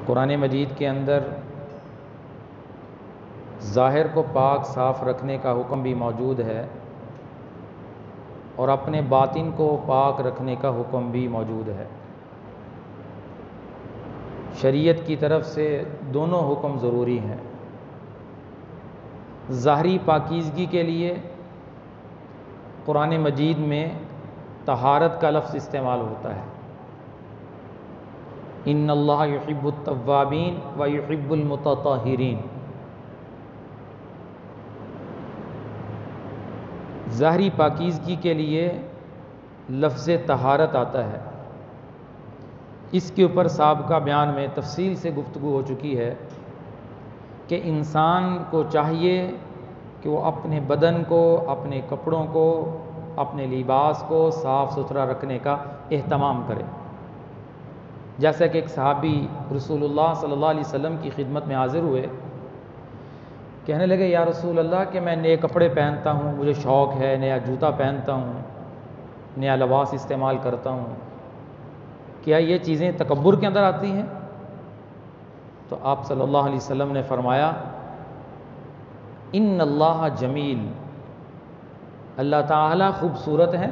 قرآن مجید کے اندر ظاہر کو پاک صاف رکھنے کا حکم بھی موجود ہے اور اپنے باطن کو پاک رکھنے کا حکم بھی موجود ہے۔ شریعت کی طرف سے دونوں حکم ضروری ہیں۔ ظاہری پاکیزگی کے لیے قرآن مجید میں طہارت کا لفظ استعمال ہوتا ہے۔ ان اللہ یحب التوابین و یحب المتطہرین۔ ظاہری پاکیزگی کے لیے لفظ طہارت آتا ہے۔ اس کے اوپر سابقہ بیان میں تفصیل سے گفتگو ہو چکی ہے کہ انسان کو چاہیے کہ وہ اپنے بدن کو، اپنے کپڑوں کو، اپنے لباس کو صاف ستھرا رکھنے کا اہتمام کرے۔ جیسا کہ ایک صحابی رسول اللہ صلی اللہ علیہ وسلم کی خدمت میں حاضر ہوئے، کہنے لگے یا رسول اللہ کہ میں نئے کپڑے پہنتا ہوں، مجھے شوق ہے، نیا جوتا پہنتا ہوں، نیا لباس استعمال کرتا ہوں، کیا یہ چیزیں تکبر کے اندر آتی ہیں؟ تو آپ صلی اللہ علیہ وسلم نے فرمایا ان اللہ جمیل، اللہ تعالیٰ خوبصورت ہے،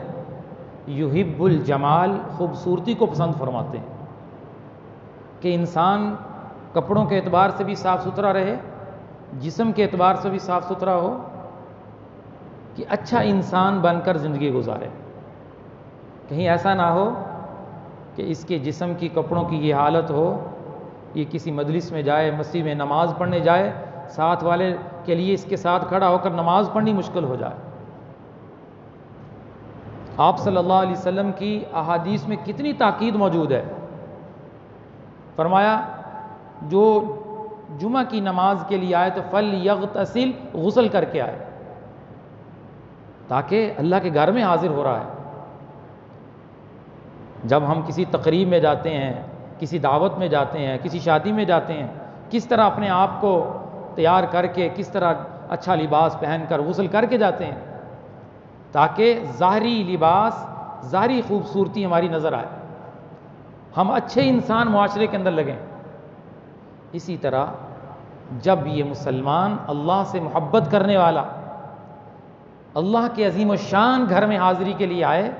یحب الجمال، خوبصورتی کو پسند فرماتے ہیں کہ انسان کپڑوں کے اعتبار سے بھی صاف ستھرا رہے، جسم کے اعتبار سے بھی صاف ستھرا ہو، کہ اچھا انسان بن کر زندگی گزارے۔ کہیں ایسا نہ ہو کہ اس کے جسم کی، کپڑوں کی یہ حالت ہو، یہ کسی مجلس میں جائے، مسجد میں نماز پڑھنے جائے، ساتھ والے کے لیے اس کے ساتھ کھڑا ہو کر نماز پڑھنی مشکل ہو جائے۔ آپ صلی اللہ علیہ وسلم کی احادیث میں کتنی تاکید موجود ہے۔ فرمایا جو جمعہ کی نماز کے لیے آئے تو فَلْيَغْتَسِلْ، غسل کر کے آئے، تاکہ اللہ کے گھر میں حاضر ہو رہا ہے۔ جب ہم کسی تقریب میں جاتے ہیں، کسی دعوت میں جاتے ہیں، کسی شادی میں جاتے ہیں، کس طرح اپنے آپ کو تیار کر کے، کس طرح اچھا لباس پہن کر غسل کر کے جاتے ہیں، تاکہ ظاہری لباس، ظاہری خوبصورتی ہماری نظر آئے، ہم اچھے انسان معاشرے کے اندر لگیں۔ اسی طرح جب یہ مسلمان اللہ سے محبت کرنے والا، اللہ کے عظیم الشان گھر میں حاضری کے لیے آئے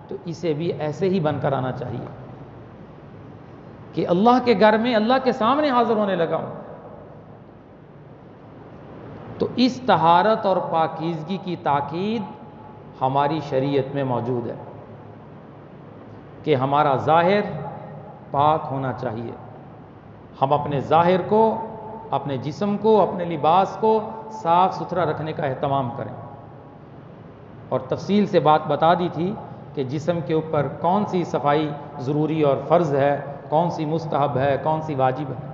تو اسے بھی ایسے ہی بن کر آنا چاہیے کہ اللہ کے گھر میں، اللہ کے سامنے حاضر ہونے لگا ہوں۔ تو اس طہارت اور پاکیزگی کی تاکید ہماری شریعت میں موجود ہے کہ ہمارا ظاہر پاک ہونا چاہیے۔ ہم اپنے ظاہر کو، اپنے جسم کو، اپنے لباس کو صاف ستھرا رکھنے کا اہتمام کریں۔ اور تفصیل سے بات بتا دی تھی کہ جسم کے اوپر کون سی صفائی ضروری اور فرض ہے، کون سی مستحب ہے، کون سی واجب ہے۔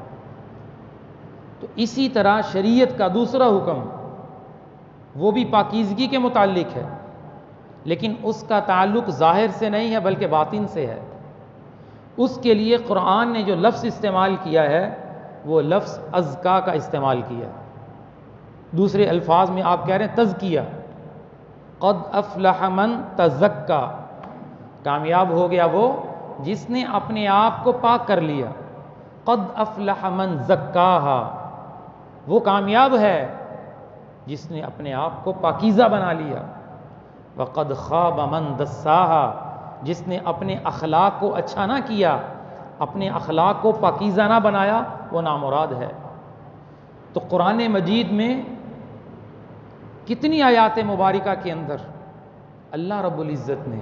تو اسی طرح شریعت کا دوسرا حکم وہ بھی پاکیزگی کے متعلق ہے، لیکن اس کا تعلق ظاہر سے نہیں ہے بلکہ باطن سے ہے۔ اس کے لیے قرآن نے جو لفظ استعمال کیا ہے وہ لفظ ازکا کا استعمال کیا ہے۔ دوسرے الفاظ میں آپ کہہ رہے ہیں تزکیہ، قد افلح من تزکا، کامیاب ہو گیا وہ جس نے اپنے آپ کو پاک کر لیا۔ قد افلح من زکاہا، وہ کامیاب ہے جس نے اپنے آپ کو پاکیزہ بنا لیا۔ وقد خاب من دساہا، جس نے اپنے اخلاق کو اچھا نہ کیا، اپنے اخلاق کو پاکیزہ نہ بنایا، وہ نامراد ہے۔ تو قرآن مجید میں کتنی آیات مبارکہ کے اندر اللہ رب العزت نے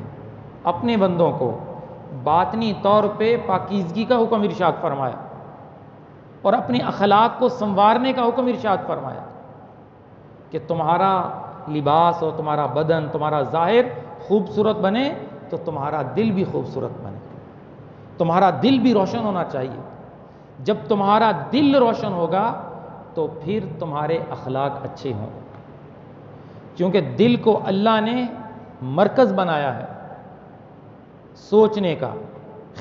اپنے بندوں کو باطنی طور پہ پاکیزگی کا حکم ارشاد فرمایا اور اپنے اخلاق کو سنوارنے کا حکم ارشاد فرمایا کہ تمہارا لباس اور تمہارا بدن، تمہارا ظاہر خوبصورت بنے تو تمہارا دل بھی خوبصورت بنے، تمہارا دل بھی روشن ہونا چاہیے۔ جب تمہارا دل روشن ہوگا تو پھر تمہارے اخلاق اچھے ہوں، کیونکہ دل کو اللہ نے مرکز بنایا ہے سوچنے کا،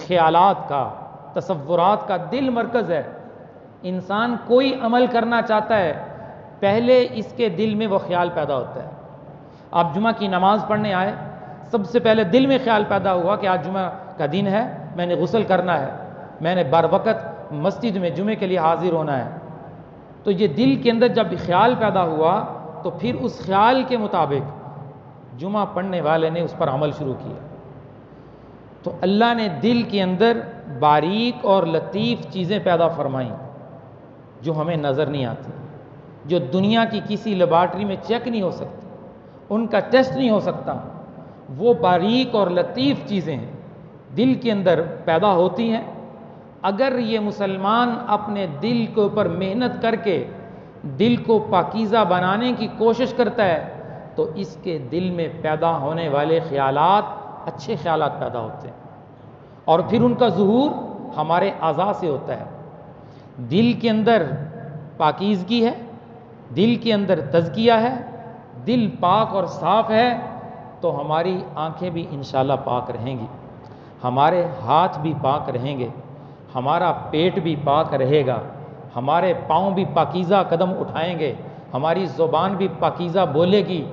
خیالات کا، تصورات کا، دل مرکز ہے۔ انسان کوئی عمل کرنا چاہتا ہے، پہلے اس کے دل میں وہ خیال پیدا ہوتا ہے۔ آپ جمعہ کی نماز پڑھنے آئے، سب سے پہلے دل میں خیال پیدا ہوا کہ آج جمعہ کا دن ہے، میں نے غسل کرنا ہے، میں نے بر وقت مسجد میں جمعے کے لیے حاضر ہونا ہے، تو یہ دل کے اندر جب خیال پیدا ہوا تو پھر اس خیال کے مطابق جمعہ پڑھنے والے نے اس پر عمل شروع کیا۔ تو اللہ نے دل کے اندر باریک اور لطیف چیزیں پیدا فرمائیں جو ہمیں نظر نہیں آتی، جو دنیا کی کسی لیبارٹری میں چیک نہیں ہو سکتی، ان کا ٹیسٹ نہیں ہو سکتا۔ وہ باریک اور لطیف چیزیں دل کے اندر پیدا ہوتی ہیں۔ اگر یہ مسلمان اپنے دل کے اوپر محنت کر کے دل کو پاکیزہ بنانے کی کوشش کرتا ہے تو اس کے دل میں پیدا ہونے والے خیالات اچھے خیالات پیدا ہوتے ہیں، اور پھر ان کا ظہور ہمارے اعضاء سے ہوتا ہے۔ دل کے اندر پاکیزگی ہے، دل کے اندر تزکیہ ہے، دل پاک اور صاف ہے تو ہماری آنکھیں بھی انشاءاللہ پاک رہیں گی، ہمارے ہاتھ بھی پاک رہیں گے، ہمارا پیٹ بھی پاک رہے گا، ہمارے پاؤں بھی پاکیزہ قدم اٹھائیں گے، ہماری زبان بھی پاکیزہ بولے گی،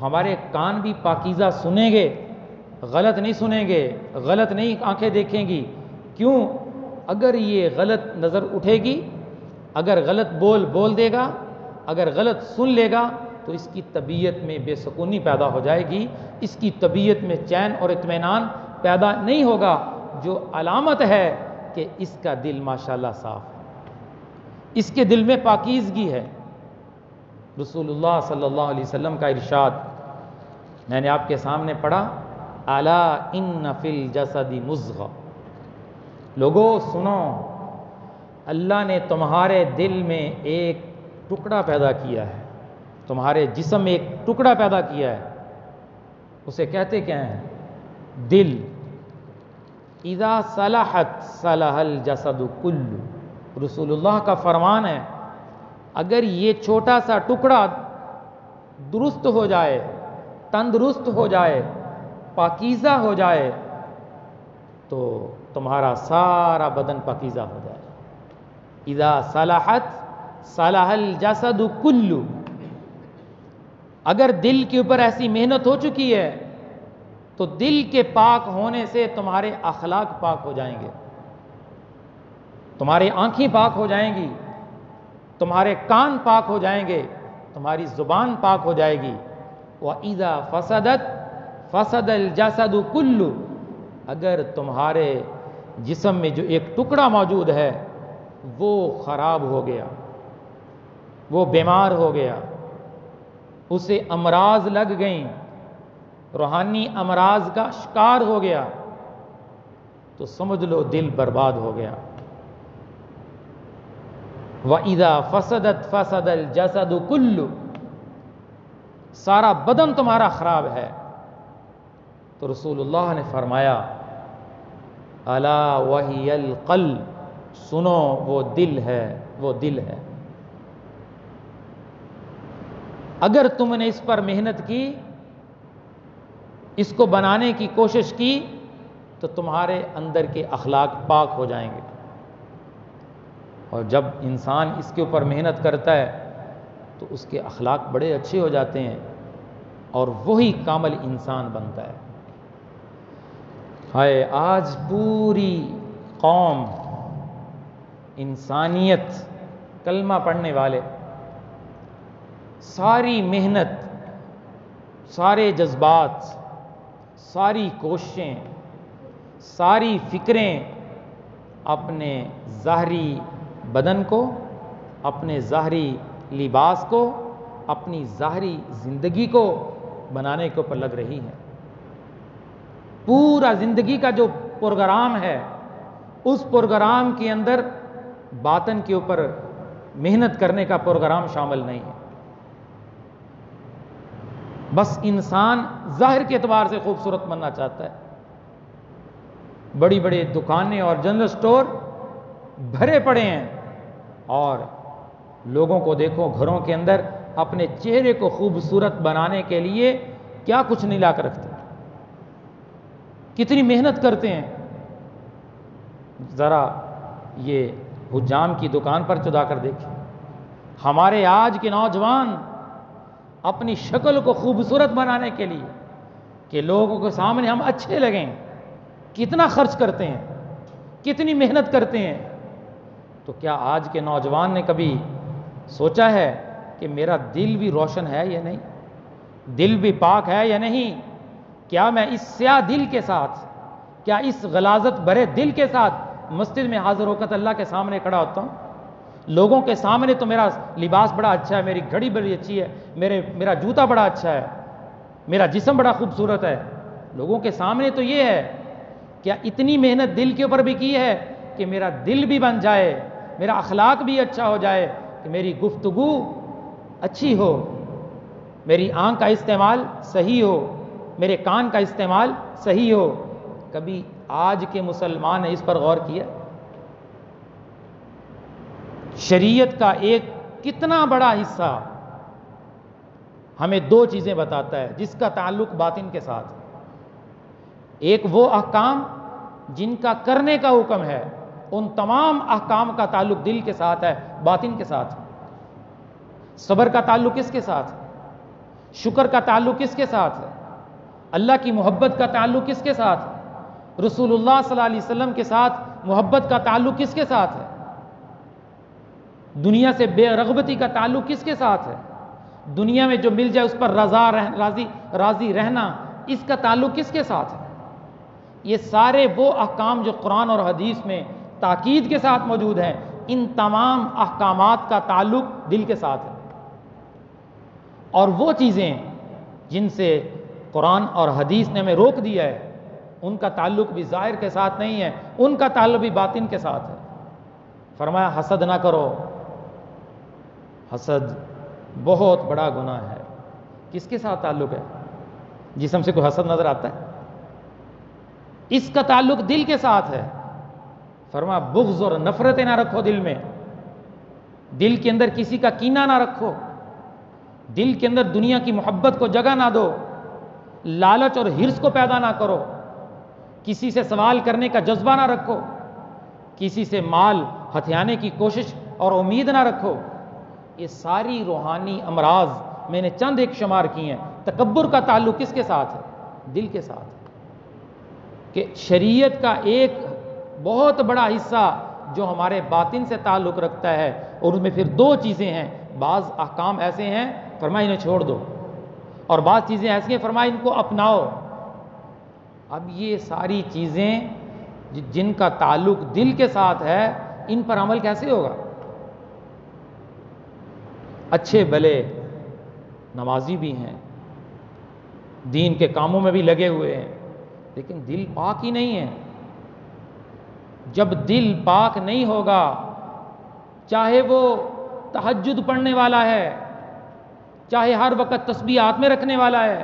ہمارے کان بھی پاکیزہ سنیں گے، غلط نہیں سنیں گے، غلط نہیں آنکھیں دیکھیں گی۔ کیوں؟ اگر یہ غلط نظر اٹھے گی، اگر غلط بول دے گا، اگر غلط سن لے گا تو اس کی طبیعت میں بے سکونی پیدا ہو جائے گی، اس کی طبیعت میں چین اور اطمینان پیدا نہیں ہوگا، جو علامت ہے کہ اس کا دل ماشاءاللہ صاف ہے، اس کے دل میں پاکیزگی ہے۔ رسول اللہ صلی اللہ علیہ وسلم کا ارشاد میں نے آپ کے سامنے پڑھا، الا ان فی الجسد مضغہ، لوگو سنو، اللہ نے تمہارے دل میں ایک ٹکڑا پیدا کیا ہے، تمہارے جسم میں ایک ٹکڑا پیدا کیا ہے، اسے کہتے کیا ہیں؟ دل۔ اذا صلحت صلح الجسد کلہ، رسول اللہ کا فرمان ہے اگر یہ چھوٹا سا ٹکڑا درست ہو جائے، تندرست ہو جائے، پاکیزہ ہو جائے تو تمہارا سارا بدن پاکیزہ ہو جائے۔ اذا صلحت صلح الجسد کلہ، اگر دل کے اوپر ایسی محنت ہو چکی ہے تو دل کے پاک ہونے سے تمہارے اخلاق پاک ہو جائیں گے، تمہاری آنکھیں پاک ہو جائیں گی، تمہارے کان پاک ہو جائیں گے، تمہاری زبان پاک ہو جائے گی۔ وَإِذَا فَسَدَتْ فَسَدَ الْجَسَدُ كُلُّ، اگر تمہارے جسم میں جو ایک ٹکڑا موجود ہے وہ خراب ہو گیا، وہ بیمار ہو گیا، اسے امراض لگ گئیں، روحانی امراض کا شکار ہو گیا تو سمجھ لو دل برباد ہو گیا۔ وَإِذَا فَسَدَتْ فَسَدَ الْجَسَدُ كُلُّ، سارا بدن تمہارا خراب ہے۔ تو رسول اللہ نے فرمایا الا وَهِيَ الْقَلْبُ، سنو وہ دل ہے، وہ دل ہے۔ اگر تم نے اس پر محنت کی، اس کو بنانے کی کوشش کی تو تمہارے اندر کے اخلاق پاک ہو جائیں گے، اور جب انسان اس کے اوپر محنت کرتا ہے تو اس کے اخلاق بڑے اچھے ہو جاتے ہیں اور وہی کامل انسان بنتا ہے۔ ہائے آج پوری قوم، انسانیت، کلمہ پڑھنے والے، ساری محنت، سارے جذبات، ساری کوششیں، ساری فکریں اپنے ظاہری بدن کو، اپنے ظاہری لباس کو، اپنی ظاہری زندگی کو بنانے کے اوپر لگ رہی ہیں۔ پورا زندگی کا جو پروگرام ہے اس پروگرام کے اندر باطن کے اوپر محنت کرنے کا پروگرام شامل نہیں ہے۔ بس انسان ظاہر کے اعتبار سے خوبصورت بننا چاہتا ہے، بڑی بڑی دکانیں اور جنرل سٹور بھرے پڑے ہیں، اور لوگوں کو دیکھو گھروں کے اندر اپنے چہرے کو خوبصورت بنانے کے لیے کیا کچھ نہیں لا کر رکھتے، کتنی محنت کرتے ہیں۔ ذرا یہ حجام کی دکان پر چلا کر دیکھیں، ہمارے آج کے نوجوان اپنی شکل کو خوبصورت بنانے کے لیے کہ لوگوں کے سامنے ہم اچھے لگیں کتنا خرچ کرتے ہیں، کتنی محنت کرتے ہیں۔ تو کیا آج کے نوجوان نے کبھی سوچا ہے کہ میرا دل بھی روشن ہے یا نہیں؟ دل بھی پاک ہے یا نہیں؟ کیا میں اس سیاہ دل کے ساتھ، کیا اس غلاظت بھرے دل کے ساتھ مسجد میں حاضر ہو کر اللہ کے سامنے کھڑا ہوتا ہوں؟ لوگوں کے سامنے تو میرا لباس بڑا اچھا ہے، میری گھڑی بڑی اچھی ہے، میرا جوتا بڑا اچھا ہے، میرا جسم بڑا خوبصورت ہے، لوگوں کے سامنے تو یہ ہے۔ کیا اتنی محنت دل کے اوپر بھی کی ہے کہ میرا دل بھی بن جائے، میرا اخلاق بھی اچھا ہو جائے، کہ میری گفتگو اچھی ہو، میری آنکھ کا استعمال صحیح ہو، میرے کان کا استعمال صحیح ہو؟ کبھی آج کے مسلمان نے اس پر غور کیا؟ شریعت کا ایک کتنا بڑا حصہ ہمیں دو چیزیں بتاتا ہے جس کا تعلق باطن کے ساتھ۔ ایک وہ احکام جن کا کرنے کا حکم ہے، ان تمام احکام کا تعلق دل کے ساتھ ہے، باطن کے ساتھ۔ صبر کا تعلق کس کے ساتھ؟ شکر کا تعلق کس کے ساتھ ہے؟ اللہ کی محبت کا تعلق کس کے ساتھ؟ رسول اللہ صلی اللہ علیہ وسلم کے ساتھ محبت کا تعلق کس کے ساتھ ہے؟ دنیا سے بے رغبتی کا تعلق کس کے ساتھ ہے؟ دنیا میں جو مل جائے اس پر راضی رہنا، اس کا تعلق کس کے ساتھ ہے؟ یہ سارے وہ احکام جو قرآن اور حدیث میں تاکید کے ساتھ موجود ہیں، ان تمام احکامات کا تعلق دل کے ساتھ ہے۔ اور وہ چیزیں جن سے قرآن اور حدیث نے ہمیں روک دیا ہے، ان کا تعلق بھی ظاہر کے ساتھ نہیں ہے، ان کا تعلق بھی باطن کے ساتھ ہے۔ فرمایا حسد نہ کرو۔ حسد بہت بڑا گناہ ہے۔ کس کے ساتھ تعلق ہے؟ جسم سے کوئی حسد نظر آتا ہے؟ اس کا تعلق دل کے ساتھ ہے۔ فرمایا بغض اور نفرتیں نہ رکھو دل میں، دل کے اندر کسی کا کینہ نہ رکھو، دل کے اندر دنیا کی محبت کو جگہ نہ دو، لالچ اور حرص کو پیدا نہ کرو، کسی سے سوال کرنے کا جذبہ نہ رکھو، کسی سے مال ہتھیانے کی کوشش اور امید نہ رکھو۔ یہ ساری روحانی امراض میں نے چند ایک شمار کی ہیں۔ تکبر کا تعلق کس کے ساتھ ہے؟ دل کے ساتھ۔ کہ شریعت کا ایک بہت بڑا حصہ جو ہمارے باطن سے تعلق رکھتا ہے، اور اس میں پھر دو چیزیں ہیں۔ بعض احکام ایسے ہیں فرمایا انہیں چھوڑ دو، اور بعض چیزیں ایسی ہیں فرمایا ان کو اپناؤ۔ اب یہ ساری چیزیں جن کا تعلق دل کے ساتھ ہے، ان پر عمل کیسے ہوگا؟ اچھے بھلے نمازی بھی ہیں، دین کے کاموں میں بھی لگے ہوئے ہیں، لیکن دل پاک ہی نہیں ہے۔ جب دل پاک نہیں ہوگا، چاہے وہ تہجد پڑھنے والا ہے، چاہے ہر وقت تسبیح ہاتھ میں رکھنے والا ہے،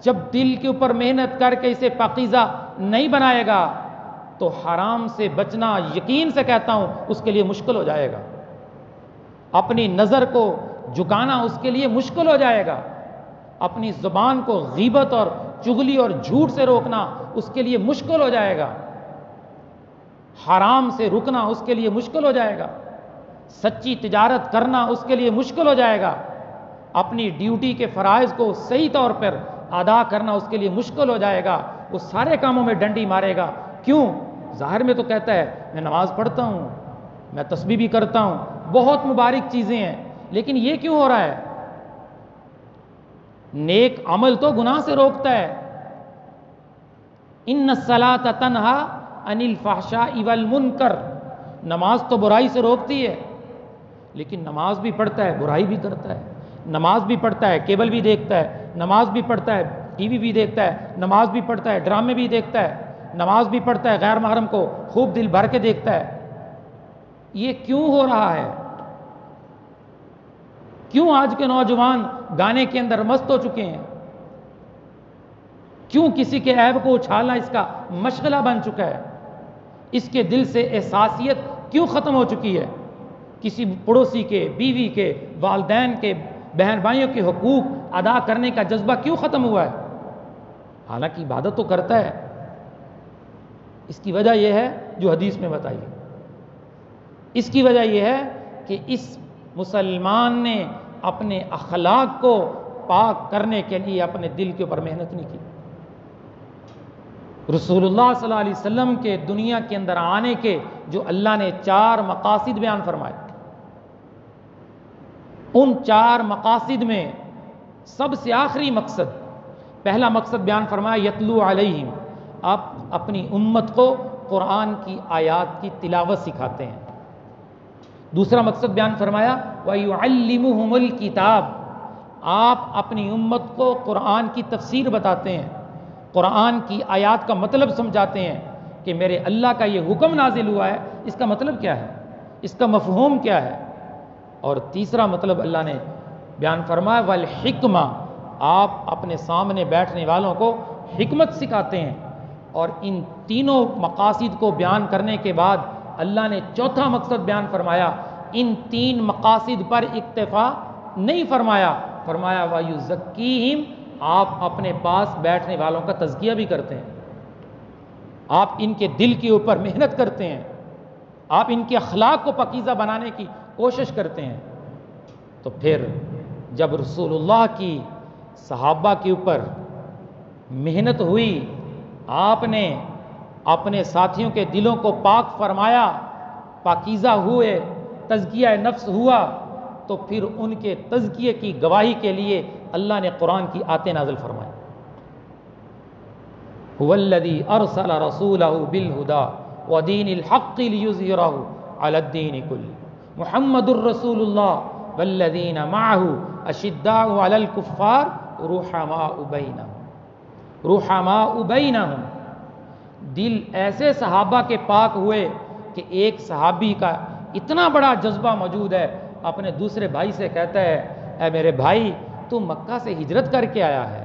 جب دل کے اوپر محنت کر کے اسے پاکیزہ نہیں بنائے گا تو حرام سے بچنا یقین سے کہتا ہوں اس کے لیے مشکل ہو جائے گا۔ اپنی نظر کو جھکانا اس کے لیے مشکل ہو جائے گا، اپنی زبان کو غیبت اور چغلی اور جھوٹ سے روکنا اس کے لیے مشکل ہو جائے گا، حرام سے رکنا اس کے لیے مشکل ہو جائے گا، سچی تجارت کرنا اس کے لیے مشکل ہو جائے گا، اپنی ڈیوٹی کے فرائض کو صحیح طور پر ادا کرنا اس کے لیے مشکل ہو جائے گا۔ وہ سارے کاموں میں ڈنڈی مارے گا۔ کیوں؟ ظاہر میں تو کہتا ہے میں نماز پڑھتا ہوں، میں تسبیح بھی کرتا ہوں، بہت مبارک چیزیں ہیں، لیکن یہ کیوں ہو رہا ہے؟ نیک عمل تو گناہ سے روکتا ہے۔ ان الصلاۃ تنہا عن الفحشاء والمنکر، نماز تو برائی سے روکتی ہے، لیکن نماز بھی پڑھتا ہے برائی بھی کرتا ہے، نماز بھی پڑھتا ہے کیبل بھی دیکھتا ہے، نماز بھی پڑھتا ہے ٹی وی بھی دیکھتا ہے، نماز بھی پڑھتا ہے ڈرامے بھی دیکھتا ہے، نماز بھی پڑھتا ہے غیر محرم کو خوب دل بھر کے دیکھتا ہے۔ یہ کیوں ہو رہا ہے؟ کیوں آج کے نوجوان گانے کے اندر مست ہو چکے ہیں؟ کیوں کسی کے عیب کو اچھالنا اس کا مشغلہ بن چکا ہے؟ اس کے دل سے احساسیت کیوں ختم ہو چکی ہے؟ کسی پڑوسی کے، بیوی کے، والدین کے، بہن بھائیوں کے حقوق ادا کرنے کا جذبہ کیوں ختم ہوا ہے؟ حالانکہ عبادت تو کرتا ہے۔ اس کی وجہ یہ ہے جو حدیث میں بتائی ہے۔ اس کی وجہ یہ ہے کہ اس مسلمان نے اپنے اخلاق کو پاک کرنے کے لیے اپنے دل کے اوپر محنت نہیں کی۔ رسول اللہ صلی اللہ علیہ وسلم کے دنیا کے اندر آنے کے جو اللہ نے 4 مقاصد بیان فرمائے، ان 4 مقاصد میں سب سے آخری مقصد، پہلا مقصد بیان فرمایا یتلو علیہم، آپ اپنی امت کو قرآن کی آیات کی تلاوت سکھاتے ہیں۔ دوسرا مقصد بیان فرمایا وَيُعَلِّمُهُمُ الْكِتَابَ، آپ اپنی امت کو قرآن کی تفسیر بتاتے ہیں، قرآن کی آیات کا مطلب سمجھاتے ہیں کہ میرے اللہ کا یہ حکم نازل ہوا ہے، اس کا مطلب کیا ہے، اس کا مفہوم کیا ہے۔ اور تیسرا مطلب اللہ نے بیان فرمایا والحکمہ، آپ اپنے سامنے بیٹھنے والوں کو حکمت سکھاتے ہیں۔ اور ان تینوں مقاصد کو بیان کرنے کے بعد اللہ نے چوتھا مقصد بیان فرمایا، ان 3 مقاصد پر اکتفا نہیں فرمایا، فرمایا وَيُزَكِّيهِمْ، آپ اپنے پاس بیٹھنے والوں کا تزکیہ بھی کرتے ہیں، آپ ان کے دل کے اوپر محنت کرتے ہیں، آپ ان کے اخلاق کو پاکیزہ بنانے کی کوشش کرتے ہیں۔ تو پھر جب رسول اللہ کی صحابہ کے اوپر محنت ہوئی، آپ نے اپنے ساتھیوں کے دلوں کو پاک فرمایا، پاکیزہ ہوئے، تزکیہ نفس ہوا، تو پھر ان کے تزکیے کی گواہی کے لیے اللہ نے قرآن کی آیتیں نازل فرمائی۔ هو الذی ارسل رسولہ بالہدی ودین الحق لیظہرہ علی الدین کلہ محمد الرسول اللہ والذین معہ اشداء علی الکفار رحماء بینہم۔ دل ایسے صحابہ کے پاک ہوئے کہ ایک صحابی کا اتنا بڑا جذبہ موجود ہے، اپنے دوسرے بھائی سے کہتا ہے اے میرے بھائی، تو مکہ سے ہجرت کر کے آیا ہے،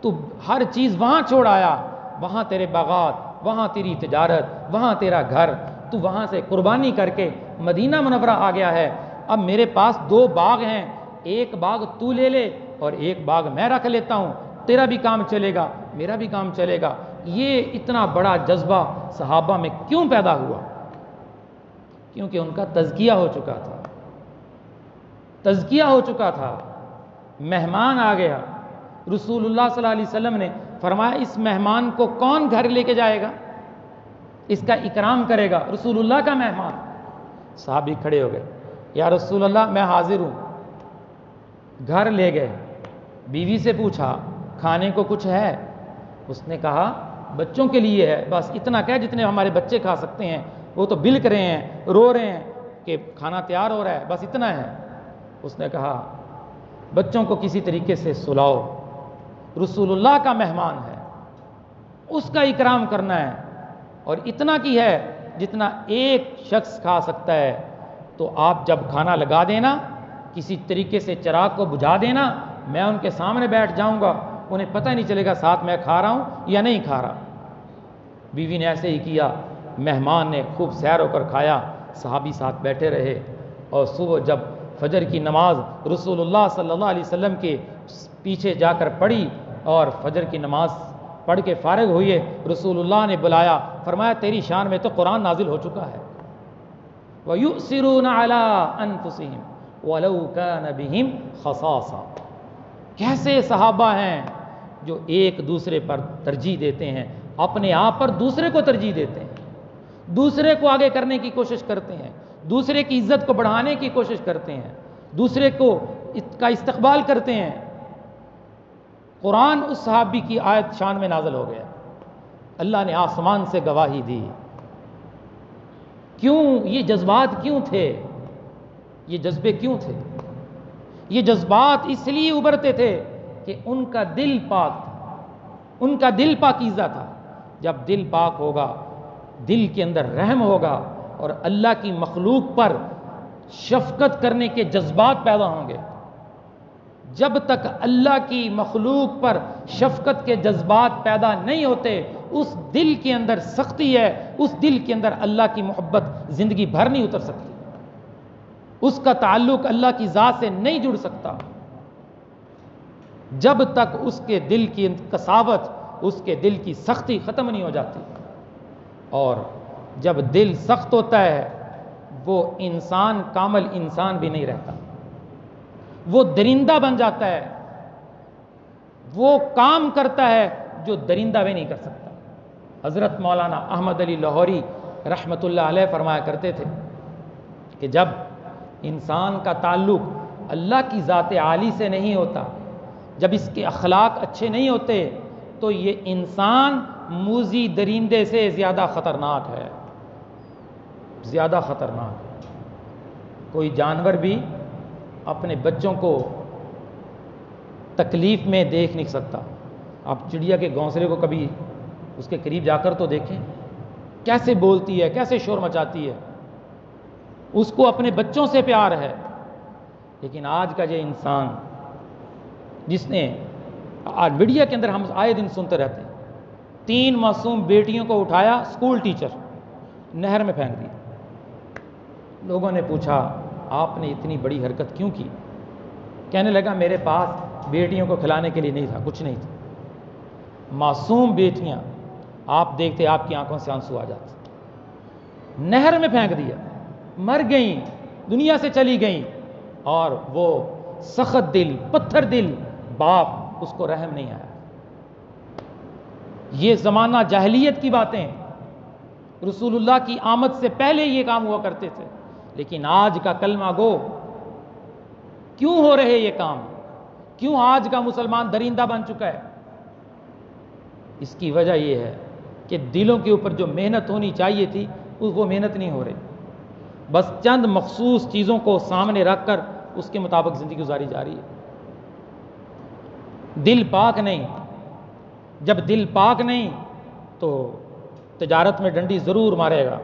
تو ہر چیز وہاں چھوڑ آیا، وہاں تیرے باغات، وہاں تیری تجارت، وہاں تیرا گھر، تو وہاں سے قربانی کر کے مدینہ منورہ آ گیا ہے۔ اب میرے پاس 2 باغ ہیں، ایک باغ تو لے لے اور ایک باغ میں رکھ لیتا ہوں، تیرا بھی کام چلے گا، میرا بھی کام چلے گا۔ یہ اتنا بڑا جذبہ صحابہ میں کیوں پیدا ہوا؟ کیونکہ ان کا تزکیہ ہو چکا تھا، تزکیہ ہو چکا تھا۔ مہمان آ گیا، رسول اللہ صلی اللہ علیہ وسلم نے فرمایا اس مہمان کو کون گھر لے کے جائے گا، اس کا اکرام کرے گا، رسول اللہ کا مہمان۔ صحابی کھڑے ہو گئے، یا رسول اللہ میں حاضر ہوں۔ گھر لے گئے، بیوی سے پوچھا کھانے کو کچھ ہے؟ اس نے کہا بچوں کے لیے ہے، بس اتنا کہ جتنے ہمارے بچے کھا سکتے ہیں، وہ تو بلک رہے ہیں، رو رہے ہیں کہ کھانا تیار ہو رہا ہے، بس اتنا ہے۔ اس نے کہا بچوں کو کسی طریقے سے سلاؤ، رسول اللہ کا مہمان ہے، اس کا اکرام کرنا ہے، اور اتنا کی ہے جتنا ایک شخص کھا سکتا ہے۔ تو آپ جب کھانا لگا دینا، کسی طریقے سے چراغ کو بجھا دینا، میں ان کے سامنے بیٹھ جاؤں گا، انہیں پتہ نہیں چلے گا ساتھ میں کھا رہا ہوں یا نہیں کھا رہا۔ بیوی نے ایسے ہی کیا، مہمان نے خوب سیر ہو کر کھایا، صحابی ساتھ بیٹھے رہے، اور صبح جب فجر کی نماز رسول اللہ صلی اللہ علیہ وسلم کے پیچھے جا کر پڑھی اور فجر کی نماز پڑھ کے فارغ ہوئے، رسول اللہ نے بلایا، فرمایا تیری شان میں تو قرآن نازل ہو چکا ہے۔ وَيُؤْثِرُونَ عَلَىٰ أَنفُسِهِمْ وَلَوْ كَانَ بِهِمْ خَصَاصَةٌ۔ کیسے صحابہ ہیں جو ایک دوسرے پر ترجیح دیتے ہیں، اپنے آپ پر دوسرے کو ترجیح دیتے ہیں، دوسرے کو آگے کرنے کی کوشش کرتے ہیں، دوسرے کی عزت کو بڑھانے کی کوشش کرتے ہیں، دوسرے کو کا استقبال کرتے ہیں۔ قرآن اس صحابی کی آیت شان میں نازل ہو گیا، اللہ نے آسمان سے گواہی دی۔ کیوں یہ جذبات کیوں تھے؟ یہ جذبے کیوں تھے؟ یہ جذبات اس لیے ابھرتے تھے کہ ان کا دل پاک تھا، ان کا دل پاکیزہ تھا۔ جب دل پاک ہوگا، دل کے اندر رحم ہوگا، اور اللہ کی مخلوق پر شفقت کرنے کے جذبات پیدا ہوں گے۔ جب تک اللہ کی مخلوق پر شفقت کے جذبات پیدا نہیں ہوتے، اس دل کے اندر سختی ہے، اس دل کے اندر اللہ کی محبت زندگی بھر نہیں اتر سکتی، اس کا تعلق اللہ کی ذات سے نہیں جڑ سکتا جب تک اس کے دل کی قساوت، اس کے دل کی سختی ختم نہیں ہو جاتی۔ اور جب دل سخت ہوتا ہے، وہ انسان کامل انسان بھی نہیں رہتا، وہ درندہ بن جاتا ہے، وہ کام کرتا ہے جو درندہ بھی نہیں کر سکتا۔ حضرت مولانا احمد علی لاہوری رحمۃ اللہ علیہ فرمایا کرتے تھے کہ جب انسان کا تعلق اللہ کی ذات عالی سے نہیں ہوتا، جب اس کے اخلاق اچھے نہیں ہوتے، تو یہ انسان موذی درندے سے زیادہ خطرناک ہے، زیادہ خطرناک ہے۔ کوئی جانور بھی اپنے بچوں کو تکلیف میں دیکھ نہیں سکتا۔ آپ چڑیا کے گھونسلے کو کبھی اس کے قریب جا کر تو دیکھیں، کیسے بولتی ہے، کیسے شور مچاتی ہے، اس کو اپنے بچوں سے پیار ہے۔ لیکن آج کا یہ انسان جس نے آج میڈیا کے اندر ہم آئے دن سنتے رہتے ہیں، 3 معصوم بیٹیوں کو اٹھایا اسکول ٹیچر، نہر میں پھینک دیا۔ لوگوں نے پوچھا آپ نے اتنی بڑی حرکت کیوں کی؟ کہنے لگا میرے پاس بیٹیوں کو کھلانے کے لیے نہیں تھا، کچھ نہیں تھا۔ معصوم بیٹیاں، آپ دیکھتے آپ کی آنکھوں سے آنسو آ جاتے، نہر میں پھینک دیا، مر گئیں، دنیا سے چلی گئیں، اور وہ سخت دل، پتھر دل باپ، اس کو رحم نہیں آیا۔ یہ زمانہ جاہلیت کی باتیں، رسول اللہ کی آمد سے پہلے یہ کام ہوا کرتے تھے، لیکن آج کا کلمہ گو کیوں ہو رہے یہ کام؟ کیوں آج کا مسلمان درندہ بن چکا ہے؟ اس کی وجہ یہ ہے کہ دلوں کے اوپر جو محنت ہونی چاہیے تھی وہ محنت نہیں ہو رہی، بس چند مخصوص چیزوں کو سامنے رکھ کر اس کے مطابق زندگی گزاری جا رہی ہے۔ دل پاک نہیں، جب دل پاک نہیں تو تجارت میں ڈنڈی ضرور مارے گا،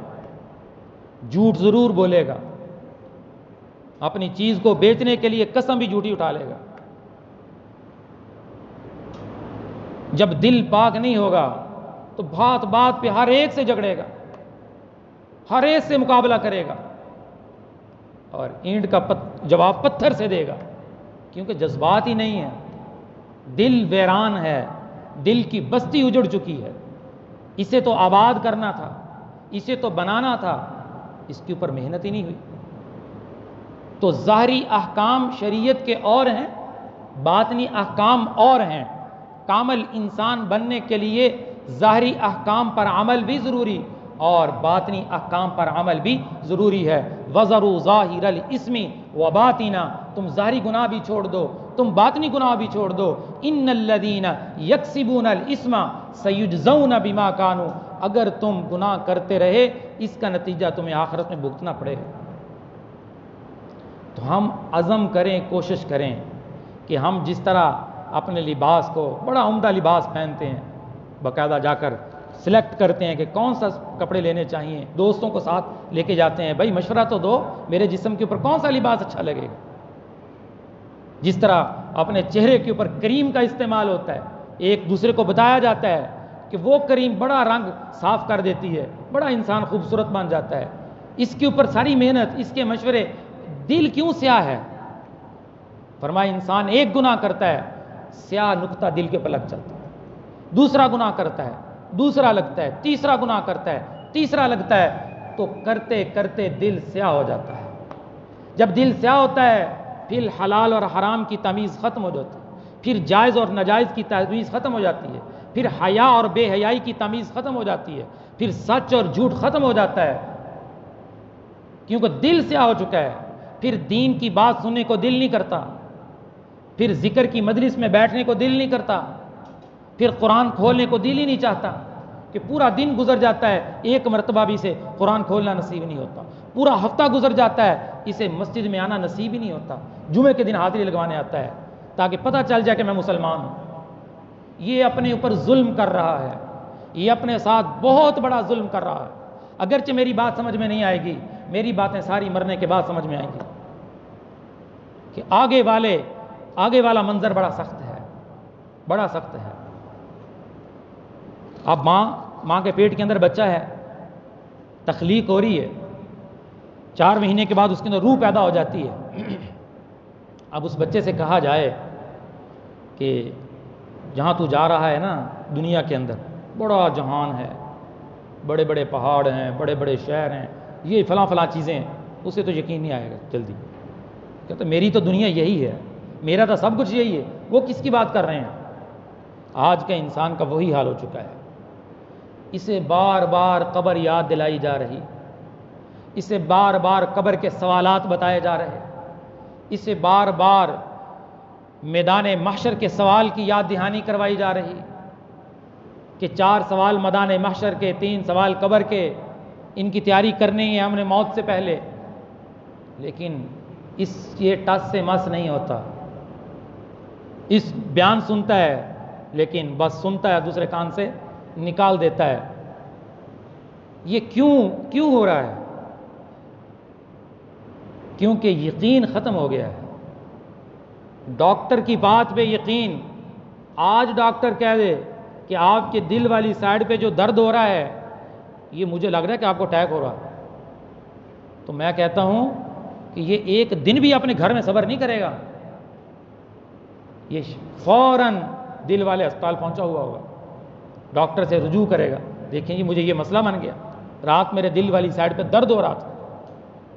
جھوٹ ضرور بولے گا، اپنی چیز کو بیچنے کے لیے قسم بھی جھوٹی اٹھا لے گا۔ جب دل پاک نہیں ہوگا تو بات بات پہ ہر ایک سے جھگڑے گا، ہر ایک سے مقابلہ کرے گا، اور اینٹ کا جواب پتھر سے دے گا، کیونکہ جذبات ہی نہیں ہے، دل ویران ہے، دل کی بستی اجڑ چکی ہے۔ اسے تو آباد کرنا تھا، اسے تو بنانا تھا، اس کے اوپر محنت ہی نہیں ہوئی۔ تو ظاہری احکام شریعت کے اور ہیں، باطنی احکام اور ہیں۔ کامل انسان بننے کے لیے ظاہری احکام پر عمل بھی ضروری اور باطنی احکام پر عمل بھی ضروری ہے۔ وَذَرُوا ظَاهِرَ الْإِثْمِ وَبَاطِنَا، تم ظاہری گناہ بھی چھوڑ دو، تم باطنی گناہ بھی چھوڑ دو۔ إِنَّ الَّذِينَ يَكْسِبُونَ الْإِثْمَ سَيُجْزَوْنَ بِمَا كَانُوا، اگر تم گناہ کرتے رہے اس کا نتیجہ تمہیں آخرت میں بھگتنا پڑے گا۔ تو ہم عزم کریں، کوشش کریں کہ ہم جس طرح اپنے لباس کو بڑا عمدہ لباس پہنتے ہیں، باقاعدہ جا کر سلیکٹ کرتے ہیں کہ کون سا کپڑے لینے چاہیے، دوستوں کو ساتھ لے کے جاتے ہیں، بھائی مشورہ تو دو میرے جسم کے اوپر کون سا لباس اچھا لگے گا۔ جس طرح اپنے چہرے کے اوپر کریم کا استعمال ہوتا ہے، ایک دوسرے کو بتایا جاتا ہے کہ وہ کریم بڑا رنگ صاف کر دیتی ہے، بڑا انسان خوبصورت بن جاتا ہے، اس کے اوپر ساری محنت، اس کے مشورے۔ دل کیوں سیاہ ہے؟ فرمایا انسان ایک گناہ کرتا ہے، سیاہ نقطہ دل کے اوپر لگ جاتا ہے، دوسرا گناہ کرتا ہے، دوسرا لگتا ہے، تیسرا گناہ کرتا ہے، تیسرا لگتا ہے، تو کرتے کرتے دل سیاہ ہو جاتا ہے۔ جب دل سیاہ ہوتا ہے پھر حلال اور حرام کی تمیز ختم ہو جاتی ہے، پھر جائز اور ناجائز کی تمیز ختم ہو جاتی ہے، پھر حیا اور بے حیائی کی تمیز ختم ہو جاتی ہے، پھر سچ اور جھوٹ ختم ہو جاتا ہے، کیونکہ دل سیاہ ہو چکا ہے۔ پھر دین کی بات سننے کو دل نہیں کرتا، پھر ذکر کی مجلس میں بیٹھنے کو دل نہیں کرتا، پھر قرآن کھولنے کو دل ہی نہیں چاہتا، کہ پورا دن گزر جاتا ہے ایک مرتبہ بھی اسے قرآن کھولنا نصیب نہیں ہوتا، پورا ہفتہ گزر جاتا ہے اسے مسجد میں آنا نصیب ہی نہیں ہوتا، جمعے کے دن حاضری لگوانے آتا ہے تاکہ پتہ چل جائے کہ میں مسلمان ہوں۔ یہ اپنے اوپر ظلم کر رہا ہے، یہ اپنے ساتھ بہت بڑا ظلم کر رہا ہے۔ اگرچہ میری بات سمجھ میں نہیں آئے گی، میری باتیں ساری مرنے کے بعد سمجھ میں آئیں گی کہ آگے والا منظر بڑا سخت ہے، بڑا سخت ہے۔ اب ماں کے پیٹ کے اندر بچہ ہے، تخلیق ہو رہی ہے، 4 مہینے کے بعد اس کے اندر روح پیدا ہو جاتی ہے۔ اب اس بچے سے کہا جائے کہ جہاں تو جا رہا ہے نا دنیا کے اندر بڑا جہان ہے، بڑے بڑے پہاڑ ہیں، بڑے بڑے شہر ہیں، یہ فلاں فلاں چیزیں ہیں، اسے تو یقین نہیں آئے گا جلدی، کہتا میری تو دنیا یہی ہے، میرا تو سب کچھ یہی ہے، وہ کس کی بات کر رہے ہیں؟ آج کا انسان کا وہی حال ہو چکا ہے۔ اسے بار بار قبر یاد دلائی جا رہی، اسے بار بار قبر کے سوالات بتائے جا رہے، اسے بار بار میدان محشر کے سوال کی یاد دہانی کروائی جا رہی کہ 4 سوال میدان محشر کے، 3 سوال قبر کے، ان کی تیاری کرنی ہے ہم نے موت سے پہلے۔ لیکن یہ ٹس سے مس نہیں ہوتا، اس بیان سنتا ہے لیکن بس سنتا ہے، دوسرے کان سے نکال دیتا ہے۔ یہ کیوں ہو رہا ہے؟ کیونکہ یقین ختم ہو گیا ہے۔ ڈاکٹر کی بات پہ یقین، آج ڈاکٹر کہہ دے کہ آپ کے دل والی سائڈ پہ جو درد ہو رہا ہے، یہ مجھے لگ رہا ہے کہ آپ کو اٹیک ہو رہا ہے، تو میں کہتا ہوں کہ یہ ایک دن بھی اپنے گھر میں صبر نہیں کرے گا، یہ فوراً دل والے اسپتال پہنچا ہوا ہوگا، ڈاکٹر سے رجوع کرے گا، دیکھیں جی مجھے یہ مسئلہ بن گیا، رات میرے دل والی سائڈ پہ درد ہو رہا تھا،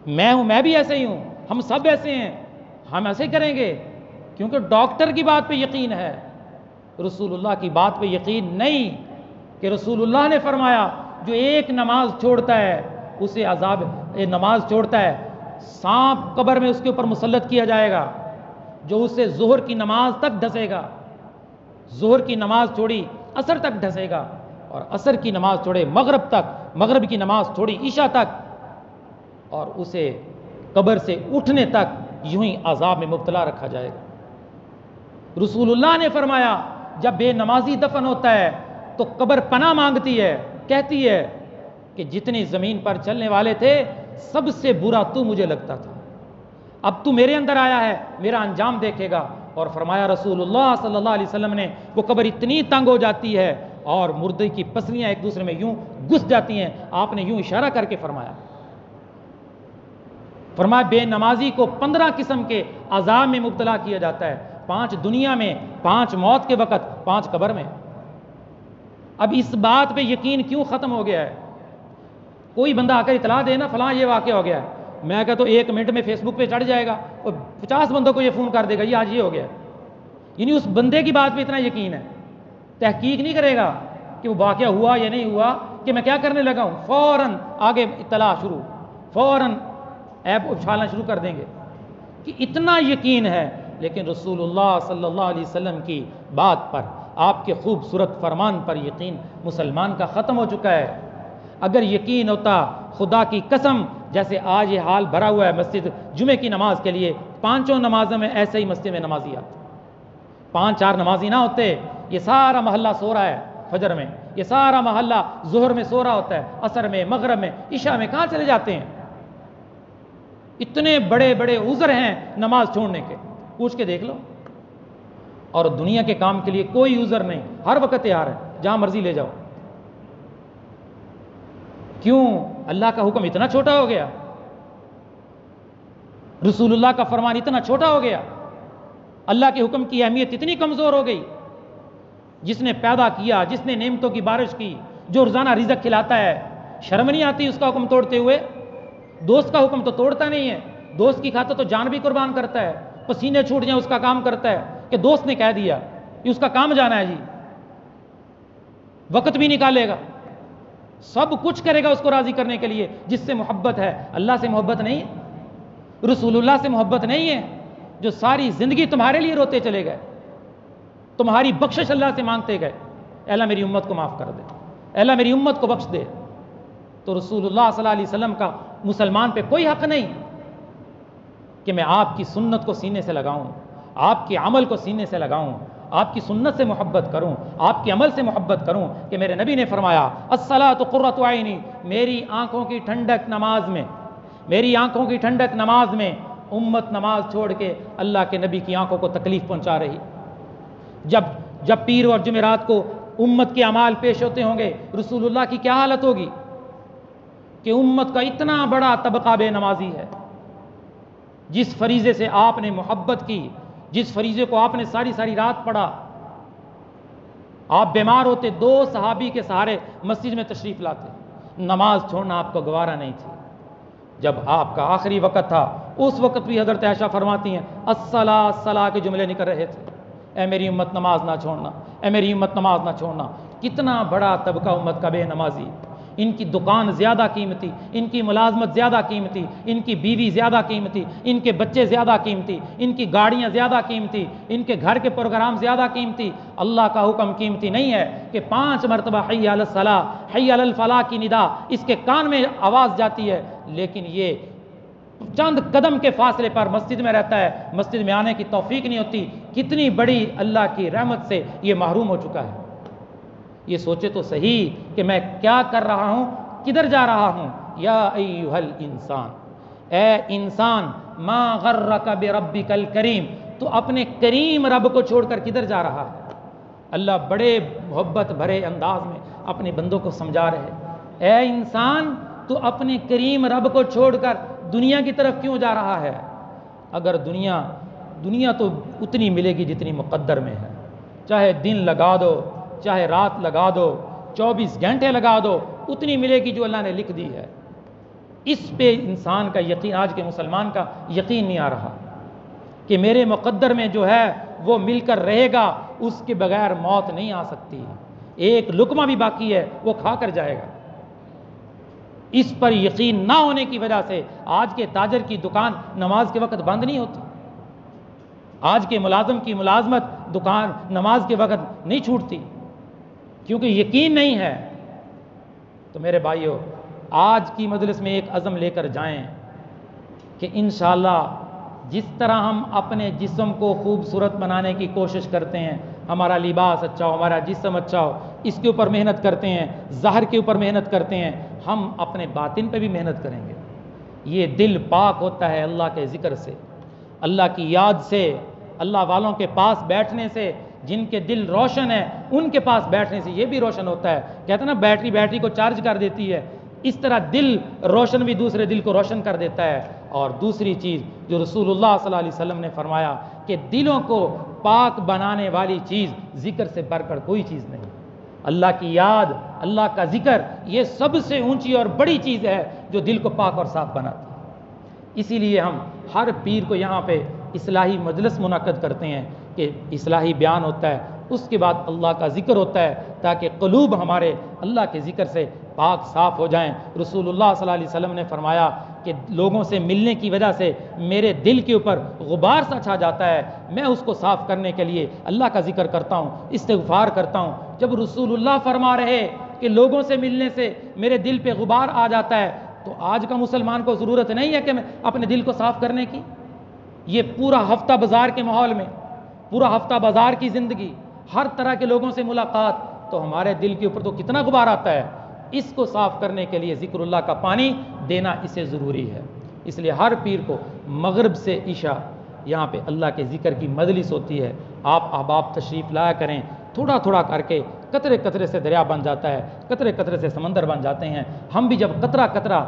میں بھی ایسے ہی ہوں، ہم سب ایسے ہیں، ہم ایسے ہی کریں گے، کیونکہ ڈاکٹر کی بات پہ یقین ہے، رسول اللہ کی بات پہ یقین نہیں، کہ رسول اللہ نے فرمایا جو ایک نماز چھوڑتا ہے اسے عذاب، نماز چھوڑتا ہے سانپ قبر میں اس کے اوپر مسلط کیا جائے گا، جو اسے ظہر کی نماز تک ڈھسے گا، ظہر کی نماز چھوڑی عصر تک ڈھسے گا، اور عصر کی نماز چھوڑے مغرب تک، مغرب کی نماز چھوڑی عشاء تک، اور اسے قبر سے اٹھنے تک یوں ہی عذاب میں مبتلا رکھا جائے گا۔ رسول اللہ نے فرمایا جب بے نمازی دفن ہوتا ہے تو قبر پناہ مانگتی ہے، کہتی ہے کہ جتنی زمین پر چلنے والے تھے سب سے برا تو مجھے لگتا تھا، اب تو میرے اندر آیا ہے، میرا انجام دیکھے گا۔ اور فرمایا رسول اللہ صلی اللہ علیہ وسلم نے وہ قبر اتنی تنگ ہو جاتی ہے اور مردے کی پسلیاں ایک دوسرے میں یوں گھس جاتی ہیں، آپ نے یوں اشارہ کر کے فرمایا بے نمازی کو 15 قسم کے عذاب میں مبتلا کیا جاتا ہے، 5 دنیا میں، 5 موت کے وقت، 5 قبر میں۔ اب اس بات پہ یقین کیوں ختم ہو گیا ہے؟ کوئی بندہ آ کر اطلاع دے نا فلاں یہ واقعہ ہو گیا ہے، میں کہتا ہوں 1 منٹ میں فیس بک پہ چڑھ جائے گا اور 50 بندوں کو یہ فون کر دے گا یہ آج یہ ہو گیا، یعنی اس بندے کی بات پہ اتنا یقین ہے، تحقیق نہیں کرے گا کہ وہ واقعہ ہوا یا نہیں ہوا، کہ میں کیا کرنے لگا ہوں، فوراً آگے اطلاع شروع، فوراً ایپ اچھالنا شروع کر دیں گے کہ اتنا یقین ہے۔ لیکن رسول اللہ صلی اللہ علیہ وسلم کی بات پر، آپ کے خوبصورت فرمان پر یقین مسلمان کا ختم ہو چکا ہے۔ اگر یقین ہوتا، خدا کی قسم جیسے آج یہ حال بھرا ہوا ہے مسجد جمعے کی نماز کے لیے، 5 نمازوں میں ایسے ہی مسجد میں نمازی آتے، 5-4 نمازی نہ ہوتے، یہ سارا محلہ سو رہا ہے فجر میں، یہ سارا محلہ ظہر میں سو رہا ہوتا ہے، عصر میں، مغرب میں، عشاء میں، کہاں چلے جاتے ہیں؟ اتنے بڑے بڑے عذر ہیں نماز چھوڑنے کے، پوچھ کے دیکھ لو، اور دنیا کے کام کے لیے کوئی عذر نہیں، ہر وقت تیار ہے، جہاں مرضی لے جاؤ۔ کیوں؟ اللہ کا حکم اتنا چھوٹا ہو گیا، رسول اللہ کا فرمان اتنا چھوٹا ہو گیا، اللہ کے حکم کی اہمیت اتنی کمزور ہو گئی۔ جس نے پیدا کیا، جس نے نعمتوں کی بارش کی، جو روزانہ رزق کھلاتا ہے، شرم نہیں آتی اس کا حکم توڑتے ہوئے؟ دوست کا حکم تو توڑتا نہیں ہے، دوست کی خاطر تو جان بھی قربان کرتا ہے، پسینے چھوٹ جائیں اس کا کام کرتا ہے کہ دوست نے کہہ دیا یہ اس کا کام جانا ہے جی، وقت بھی نکالے گا، سب کچھ کرے گا اس کو راضی کرنے کے لیے، جس سے محبت ہے۔ اللہ سے محبت نہیں ہے، رسول اللہ سے محبت نہیں ہے، جو ساری زندگی تمہارے لیے روتے چلے گئے، تمہاری بخشش اللہ سے مانگتے گئے، اے اللہ میری امت کو معاف کر دے، اے اللہ میری امت کو بخش دے۔ تو رسول اللہ صلی اللہ علیہ وسلم کا مسلمان پہ کوئی حق نہیں کہ میں آپ کی سنت کو سینے سے لگاؤں، آپ کے عمل کو سینے سے لگاؤں، آپ کی سنت سے محبت کروں، آپ کے عمل سے محبت کروں، کہ میرے نبی نے فرمایا الصلاۃ قرۃ عینی، میری آنکھوں کی ٹھنڈک نماز میں، میری آنکھوں کی ٹھنڈک نماز میں، امت نماز چھوڑ کے اللہ کے نبی کی آنکھوں کو تکلیف پہنچا رہی۔ جب پیر اور جمعرات کو امت کے اعمال پیش ہوتے ہوں گے، رسول اللہ کی کیا حالت ہوگی کہ امت کا اتنا بڑا طبقہ بے نمازی ہے، جس فریضے سے آپ نے محبت کی، جس فریضے کو آپ نے ساری ساری رات پڑھا، آپ بیمار ہوتے 2 صحابی کے سہارے مسجد میں تشریف لاتے، نماز چھوڑنا آپ کو گوارا نہیں تھی۔ جب آپ کا آخری وقت تھا، اس وقت بھی حضرت عائشہ فرماتی ہیں الصلاۃ الصلاۃ کے جملے نکل رہے تھے، اے میری امت نماز نہ چھوڑنا، اے میری امت نماز نہ چھوڑنا۔ کتنا بڑا طبقہ امت کا بے نمازی، ان کی دکان زیادہ قیمتی، ان کی ملازمت زیادہ قیمتی، ان کی بیوی زیادہ قیمتی، ان کے بچے زیادہ قیمتی، ان کی گاڑیاں زیادہ قیمتی، ان کے گھر کے پروگرام زیادہ قیمتی۔ اللہ کا حکم قیمتی نہیں ہے کہ 5 مرتبہ حی علی الصلاۃ حی علی الفلاح کی ندا اس کے کان میں آواز جاتی ہے، لیکن یہ چند قدم کے فاصلے پر مسجد میں رہتا ہے، مسجد میں آنے کی توفیق نہیں ہوتی۔ کتنی بڑی اللہ کی رحمت سے یہ محروم ہو چکا ہے۔ یہ سوچے تو صحیح کہ میں کیا کر رہا ہوں، کدھر جا رہا ہوں۔ یا ایھا الانسان، اے انسان، ما غرک بربک الکریم، تو اپنے کریم رب کو چھوڑ کر کدھر جا رہا ہے۔ اللہ بڑے محبت بھرے انداز میں اپنے بندوں کو سمجھا رہے، اے انسان تو اپنے کریم رب کو چھوڑ کر دنیا کی طرف کیوں جا رہا ہے۔ اگر دنیا تو اتنی ملے گی جتنی مقدر میں ہے، چاہے دن لگا دو، چاہے رات لگا دو، 24 گھنٹے لگا دو، اتنی ملے گی جو اللہ نے لکھ دی ہے۔ اس پہ انسان کا یقین، آج کے مسلمان کا یقین نہیں آ رہا کہ میرے مقدر میں جو ہے وہ مل کر رہے گا، اس کے بغیر موت نہیں آ سکتی، ایک لقمہ بھی باقی ہے وہ کھا کر جائے گا۔ اس پر یقین نہ ہونے کی وجہ سے آج کے تاجر کی دکان نماز کے وقت بند نہیں ہوتی، آج کے ملازم کی ملازمت دکان نماز کے وقت نہیں چھوٹتی، کیونکہ یقین نہیں ہے۔ تو میرے بھائیو، آج کی مجلس میں ایک عزم لے کر جائیں کہ انشاءاللہ جس طرح ہم اپنے جسم کو خوبصورت بنانے کی کوشش کرتے ہیں، ہمارا لباس اچھا ہو، ہمارا جسم اچھا ہو، اس کے اوپر محنت کرتے ہیں، ظاہر کے اوپر محنت کرتے ہیں، ہم اپنے باطن پہ بھی محنت کریں گے۔ یہ دل پاک ہوتا ہے اللہ کے ذکر سے، اللہ کی یاد سے، اللہ والوں کے پاس بیٹھنے سے۔ جن کے دل روشن ہے ان کے پاس بیٹھنے سے یہ بھی روشن ہوتا ہے۔ کہتے ہیں نا بیٹری کو چارج کر دیتی ہے، اس طرح دل روشن بھی دوسرے دل کو روشن کر دیتا ہے۔ اور دوسری چیز جو رسول اللہ صلی اللہ علیہ وسلم نے فرمایا کہ دلوں کو پاک بنانے والی چیز ذکر سے بڑھ کر کوئی چیز نہیں۔ اللہ کی یاد، اللہ کا ذکر، یہ سب سے اونچی اور بڑی چیز ہے جو دل کو پاک اور صاف بناتی ہے۔ اسی لیے ہم ہر پیر کو یہاں پہ اصلاحی مجلس منعقد کرتے ہیں کہ اصلاحی بیان ہوتا ہے، اس کے بعد اللہ کا ذکر ہوتا ہے تاکہ قلوب ہمارے اللہ کے ذکر سے پاک صاف ہو جائیں۔ رسول اللہ صلی اللہ علیہ وسلم نے فرمایا کہ لوگوں سے ملنے کی وجہ سے میرے دل کے اوپر غبار سا چھا جاتا ہے، میں اس کو صاف کرنے کے لیے اللہ کا ذکر کرتا ہوں، استغفار کرتا ہوں۔ جب رسول اللہ فرما رہے کہ لوگوں سے ملنے سے میرے دل پہ غبار آ جاتا ہے، تو آج کا مسلمان کو ضرورت نہیں ہے کہ میں اپنے دل کو صاف کرنے کی۔ یہ پورا ہفتہ بازار کے ماحول میں، پورا ہفتہ بازار کی زندگی، ہر طرح کے لوگوں سے ملاقات، تو ہمارے دل کے اوپر تو کتنا غبار آتا ہے۔ اس کو صاف کرنے کے لیے ذکر اللہ کا پانی دینا اسے ضروری ہے۔ اس لیے ہر پیر کو مغرب سے عشاء یہاں پہ اللہ کے ذکر کی مجلس ہوتی ہے، آپ احباب تشریف لایا کریں۔ تھوڑا تھوڑا کر کے قطرے قطرے سے دریا بن جاتا ہے، قطرے قطرے سے سمندر بن جاتے ہیں۔ ہم بھی جب قطرہ قطرہ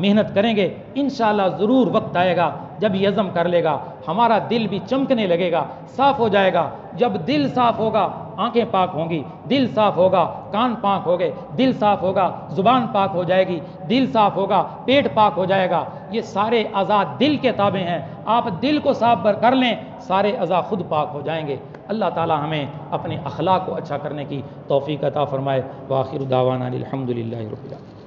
محنت کریں گے انشاءاللہ ضرور وقت آئے گا جب یہ عزم کر لے گا، ہمارا دل بھی چمکنے لگے گا، صاف ہو جائے گا۔ جب دل صاف ہوگا آنکھیں پاک ہوں گی، دل صاف ہوگا کان پاک ہو گئے، دل صاف ہوگا زبان پاک ہو جائے گی، دل صاف ہوگا پیٹ پاک ہو جائے گا۔ یہ سارے اعضاء دل کے تابع ہیں، آپ دل کو صاف کر لیں سارے اعضاء خود پاک ہو جائیں گے۔ اللہ تعالی ہمیں اپنے اخلاق کو اچھا کرنے کی توفیق عطا فرمائے۔ وآخر دعوانا الحمدللہ رب العالمین۔